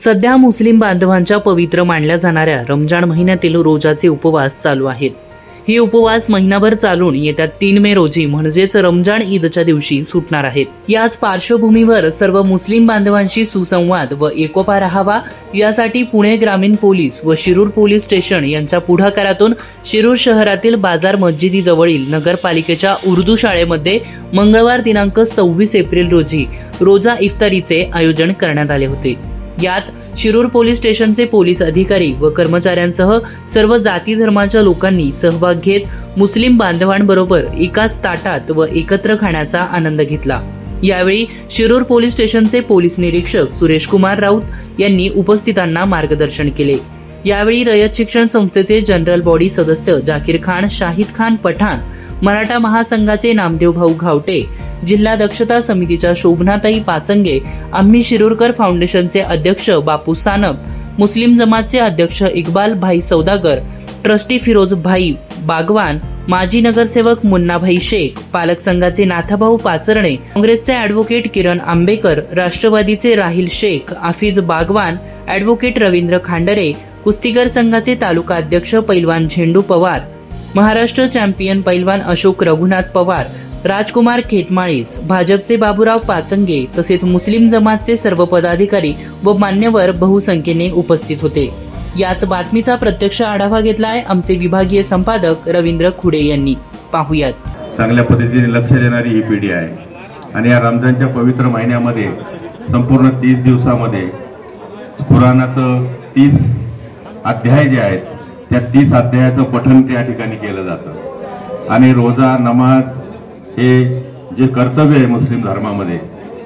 सध्या मुस्लिम बांधवांच्या पवित्र मानल्या जाणाऱ्या रमजान महिन्यातील रोजाचे उपवास चालू आहेत। हे उपवास महिनाभर चालून येत्या 3 मे रोजी म्हणजेच रमजान ईदच्या दिवशी सुटणार आहेत। याच पार्श्वभूमीवर सर्व मुस्लिम बांधवांशी सुसंवाद व एकोपा राहावा यासाठी पुणे ग्रामीण पोलीस व शिरूर पोलीस स्टेशन यांच्या पुढाकारातून शिरूर शहरातील बाजार मस्जिदीजवळील नगरपालिकेच्या उर्दू शाळेमध्ये मंगळवार दिनांक 26 एप्रिल रोजी रोजा इफ्तारीचे आयोजन करण्यात आले होते। यात शिरूर पोलीस स्टेशनचे पोलीस अधिकारी व कर्मचाऱ्यांसह सर्व जाती धर्माच्या लोकांनी सहभाग घेत मुस्लिम बांधवांबरोबर एकाच ताटात व एकत्र खाण्याचा आनंद घेतला। यावेळी शिरूर पोलीस स्टेशनचे पोलीस निरीक्षक सुरेश कुमार राऊत यांनी उपस्थितांना मार्गदर्शन केले। यावेळी रयत शिक्षण संस्थेचे जनरल बॉडी सदस्य जाकीर खान, शाहिद खान पठाण, मराठा महासंघाचे नामदेव भाऊ घावटे, जिल्हा दक्षता समितीच्या शोभनाताई पाचंगे, आम्ही शिरूरकर फाउंडेशनचे अध्यक्ष बापू सानप, मुस्लिम जमातचे अध्यक्ष इक्बाल भाई सौदागर, ट्रस्टी फिरोज भाई बागवान, माजी नगरसेवक मुन्नाभाई शेख, पालक संघाचे नाथाभाऊ पाचरणे, काँग्रेसचे ॲडव्होकेट किरण आंबेकर, राष्ट्रवादीचे राहिल शेख, आफिज बागवान, ॲडव्होकेट रवींद्र खांडरे, कुस्तीगर संघाचे तालुका अध्यक्ष पैलवान झेंडू पवार, महाराष्ट्र चॅम्पियन पैलवान अशोक रघुनाथ पवार, राजकुमार खेतमाळीस, भाजपचे बाबूराव पाचंगे तसेच मुस्लिम जमातचे सर्व पदाधिकारी व मान्यवर बहुसंख्येने उपस्थित होते। याच बातमीचा प्रत्यक्ष आढावा घेतलाय आमचे विभागीय संपादक रवींद्र खुडे यांनी। पाहुयात। चांगल्या पद्धतीने लक्ष देणारी ही पिढी आहे आणि या रमजानच्या पवित्र महिन्यामध्ये संपूर्ण 30 दिवसामध्ये कुराणाचं 30 अध्याय जे आहेत त्या 30 अध्यायाचं पठण त्या ठिकाणी केलं जातं आणि रोजा, नमाज हे जे कर्तव्य आहे मुस्लिम धर्मामध्ये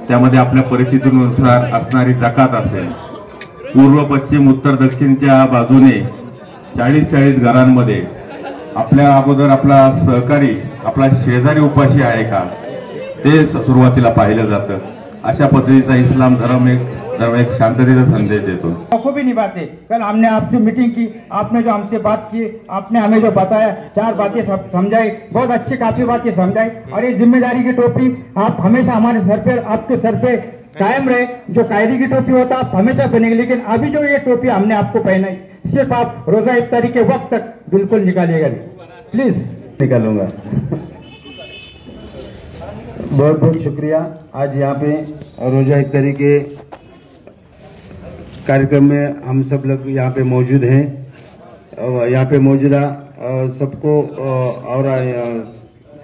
त्यामध्ये आपल्या परिस्थितीनुसार असणारी जकात असेल, पूर्व पश्चिम उत्तर दक्षिणच्या बाजूने 40-40 घरांमध्ये आपल्या अगोदर आपला सहकारी, आपला शेजारी उपाशी आहे का ते सुरुवातीला पाहिलं जातं। अशा पद्धतीचा इस्लाम धर्म एक शांततेचा संदेश देतो। खूबी निभाते। कल हमने आपसे मीटिंग की, आपने जो हमसे बात की, आपने हमें जो बताया, 4 बातें समझाई, बहुत अच्छी काफी बातें समझाई और ये जिम्मेदारी की टोपी आप हमेशा हमारे सर पे, आपके सर पे कायम रहे। जो कायदे की टोपी होता आप हमेशा पहनेंगे, लेकिन अभी जो ये टोपी हमने आपको पहनाई सिर्फ आप रोजा इफ्तारी के वक्त तक बिल्कुल निकालिएगा, प्लीज। निकालूंगा। बहुत बहुत शुक्रिया। आज यहाँ पे रोजा इफ्तारी के कार्यक्रम में हम सब लोग यहाँ पे मौजूद हैं। यहाँ पे मौजूदा सबको और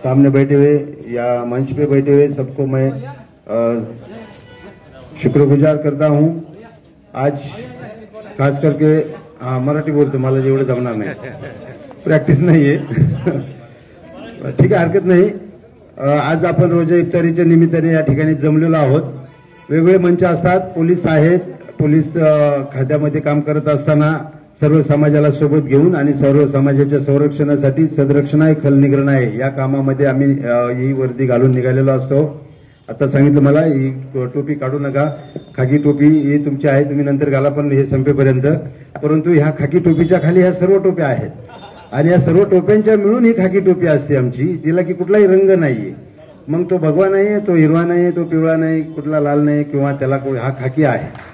सामने बैठे हुए या मंच पे बैठे हुए सबको मैं शुक्रगुजार करता हूँ। आज खास करके मराठी बोलतो, मला जेवढं जमणार नाही, प्रॅक्टिस नाही आहे। ठीक आहे, हरकत नाही। आज आपण रोजा इफ्तारीच्या निमित्ताने या ठिकाणी जमलेलो आहोत। वेगवेगळे मंच असतात, पोलीस आहेत, पोलीस खात्यामध्ये काम करत असताना सर्व समाजाला सोबत घेऊन आणि सर्व समाजाच्या संरक्षणासाठी सदरक्षणाय खलनिग्रहणाय या कामामध्ये आम्ही ही वर्दी घालून निघालेलो असतो। आता सांगितलं मला ही टोपी काढू नका, खाकी टोपी ही तुमची आहे, तुम्ही नंतर घाला पण हे संपेपर्यंत। परंतु ह्या खाकी टोपीच्या खाली ह्या सर्व टोप्या आहेत आणि या सर्व टोप्यांच्या मिळून ही खाकी टोपी असते आमची, तिला की कुठलाही रंग नाहीये। मग तो भगवा नाहीये, तो हिरवा नाही, तो पिवळा नाही, कुठला लाल नाही किंवा त्याला हा खाकी आहे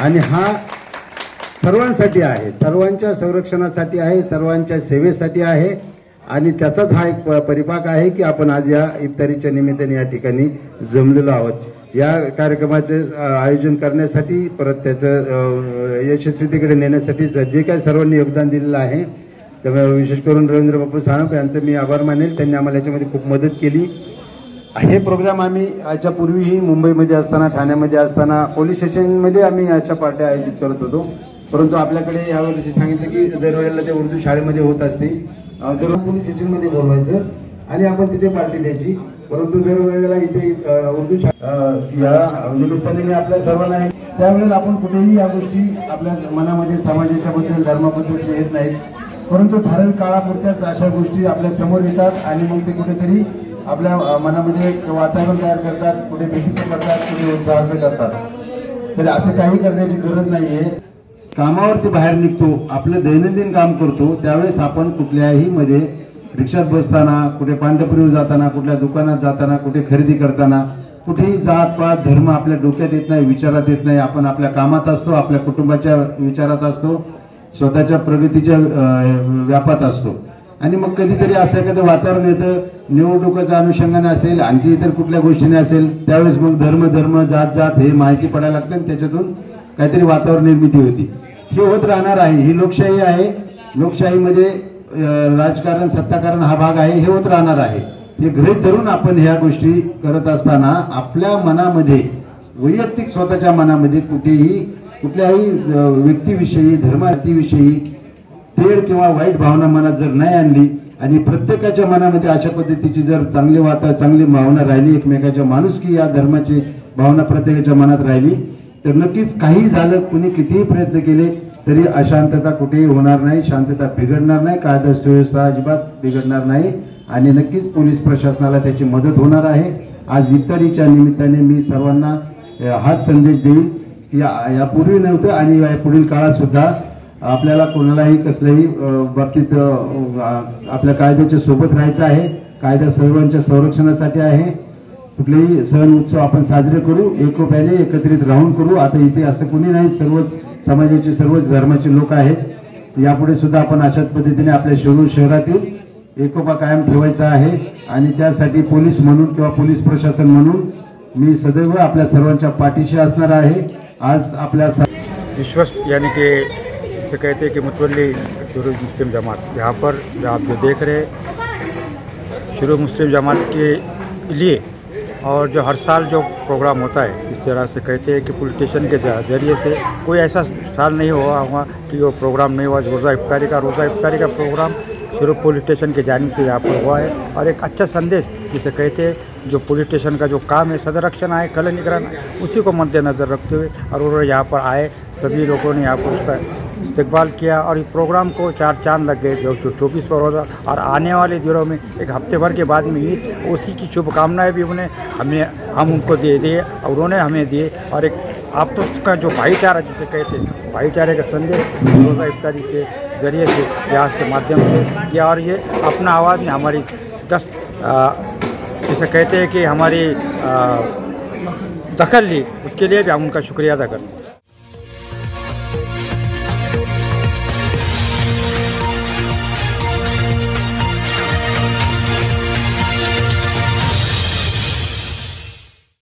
आणि हा सर्वांसाठी आहे, सर्वांच्या संरक्षणासाठी आहे, सर्वांच्या सेवेसाठी आहे आणि त्याचाच हा एक परिपाक आहे की आपण आज या इफ्तारीच्या निमित्ताने या ठिकाणी जमलेलो आहोत। या कार्यक्रमाचे आयोजन करण्यासाठी, परत त्याचं यशस्वीतेकडे नेण्यासाठी जे काही सर्वांनी योगदान दिलेलं आहे, त्यामुळे विशेष करून रवींद्र बापू सानप यांचे मी आभार मानेल। त्यांनी आम्हाला याच्यामध्ये खूप मदत केली। हे प्रोग्राम आम्ही याच्या पूर्वीही मुंबईमध्ये असताना, ठाण्यामध्ये असताना, पोलीस स्टेशनमध्ये आम्ही याच्या पार्ट्या आयोजित करत होतो, परंतु आपल्याकडे यावर्षी सांगितलं की दरवेळेला ते उर्दू शाळेमध्ये होत असते, दर पोलीस स्टेशनमध्ये बोलवायचं आणि आपण तिथे पार्टी द्यायची, परंतु दरवेळेला इथे उर्दू या निमित्ताने मी आपल्या सर्वांना त्यावेळेला आपण कुठेही या गोष्टी आपल्या मनामध्ये समाजाच्या बद्दल, धर्माबद्दल येत नाहीत, परंतु ठराविक काळापुरत्याच अशा गोष्टी आपल्या समोर येतात आणि मग ते कुठेतरी आपल्या मनामध्ये एक वातावरण तयार करतात, कुठे भीतीचं करतात, कुठे उत्साहाचं करतात। तर असं काही करण्याची गरज नाहीये। कामावरती बाहेर निघतो, आपलं दैनंदिन काम करतो, त्यावेळेस आपण कुठल्याही मध्ये रिक्षात बसताना, कुठे पांढरपुरीवर जाताना, कुठल्या दुकानात जाताना, कुठे खरेदी करताना कुठेही जात पात धर्म आपल्या डोक्यात येत नाही, विचारात येत नाही. आपण आपल्या कामात असतो, आपल्या कुटुंबाच्या विचारात असतो, स्वतःच्या प्रगतीच्या व्यापात असतो. आणि मग कधीतरी असं एखादं वातावरण येतं, निवडणुकाच्या अनुषंगाने असेल, आणखी इतर कुठल्या गोष्टीने असेल, त्यावेळेस मग धर्म जात हे माहिती पडायला लागतं आणि त्याच्यातून काहीतरी वातावरण निर्मिती होती. हे होत राहणार आहे. ही लोकशाही आहे. लोकशाहीमध्ये राजकारण सत्ताकारण हा भाग आहे. हे होत राहणार आहे. हे गृहीत धरून आपण ह्या गोष्टी करत असताना आपल्या मनामध्ये, वैयक्तिक स्वतःच्या मनामध्ये कुठल्याही व्यक्तीविषयी, धर्माविषयी तेढ किंवा वाईट भावना मनात जर नाही आणली आणि प्रत्येकाच्या मनामध्ये अशा पद्धतीची जर चांगली भावना राहिली, एकमेकाच्या माणुसकी या धर्माची भावना प्रत्येकाच्या मनात राहिली, तर नक्कीच काही झालं, कुणी कितीही प्रयत्न केले तरी अशांतता कुठेही होणार नाही, शांतता बिघडणार नाही, कायदा सुव्यवस्था अजिबात बिघडणार नाही आणि नक्कीच पोलीस प्रशासनाला त्याची मदत होणार आहे. आज इफ्तारीच्या निमित्ताने मी सर्वांना हाच संदेश देईन की यापूर्वी नव्हतं आणि पुढील काळात सुद्धा आपल्याला कोणालाही कसल्याही बाबतीत आपल्या कायद्याच्या सोबत राहायचं आहे. कायदा सर्वांच्या संरक्षणासाठी आहे. कुठलेही सण उत्सव आपण साजरे करू, एकोप्याने एकत्रित राहून करू. आता इथे असं कोणी नाही, सर्वच समाजाचे सर्वच धर्माचे लोक आहेत. यापुढे सुद्धा आपण अशाच पद्धतीने आपल्या शिरूर शहरातील एकोपा कायम ठेवायचा आहे आणि त्यासाठी पोलीस म्हणून किंवा पोलीस प्रशासन म्हणून मी सदैव आपल्या सर्वांच्या पाठीशी असणार आहे. आज आपल्या विश्वस्त यानी कि इसे कहते हैं कि मुतवल्ली शुरू मुस्लिम जमात, यहाँ पर आप जो देख रहे शुरू मुस्लिम जमात के लिए और जो हर साल जो प्रोग्राम होता है, इस तरह से कहते हैं कि पुलिस स्टेशन के ज़रिए से कोई ऐसा साल नहीं हुआ कि वो प्रोग्राम नहीं हुआ. रोज़ा इफ्तारी का प्रोग्राम शुरू पुलिस स्टेशन के जानिब से यहाँ पर हुआ है और एक अच्छा संदेश जिसे कहते हैं, जो पुलिस स्टेशन का जो काम है सदर रक्षण है, कल निगरान, उसी को मद्देनज़र रखते हुए और उन्होंने यहाँ पर आए, सभी लोगों ने यहाँ पर उसका इस्तकबाल किया और इस प्रोग्राम को 4 चांद लग गए. जो 24 रोज़ा और आने वाले दिनों में एक हफ्ते भर के बाद में ईद, उसी की शुभकामनाएं भी हम उनको दे दिए और उन्होंने हमें दिए और एक आपस का जो भाईचारा जिसे कहते हैं, भाईचारे का संदेश रोज़ा इफ्तारी के ज़रिए से यहाँ से माध्यम से किया और ये अपना आवाज़ ने हमारी जिसे कहते हैं कि हमारी दखल ली, उसके लिए भी हम उनका शुक्रिया अदा करते हैं.